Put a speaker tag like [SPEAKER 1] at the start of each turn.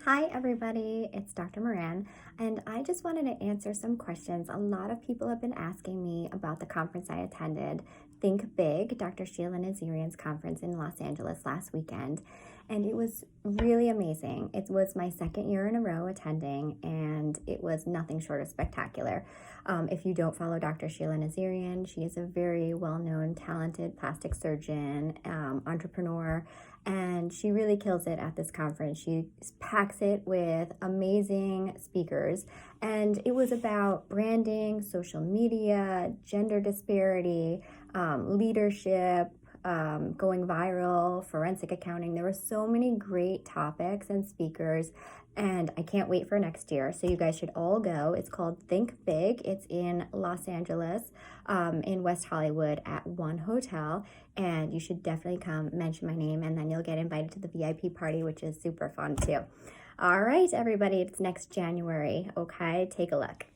[SPEAKER 1] Hi everybody, it's Dr. Moran, and I just wanted to answer some questions. A lot of people have been asking me about the conference I attended, Think Big, Dr. Sheila Nazarian's conference in Los Angeles last weekend, and it was really amazing. It was my second year in a row attending, and it was nothing short of spectacular. If you don't follow Dr. Sheila Nazarian, she is a very well-known, talented plastic surgeon, entrepreneur, and she really kills it at this conference. She packs it with amazing speakers, and it was about branding, social media, gender disparity, leadership, going viral, forensic accounting. There were so many great topics and speakers, and I can't wait for next year. So you guys should all go. It's called Think Big. It's in Los Angeles, in West Hollywood at One Hotel, and you should definitely come, mention my name, and then you'll get invited to the VIP party, which is super fun too. All right, everybody, it's next January, okay? Take a look.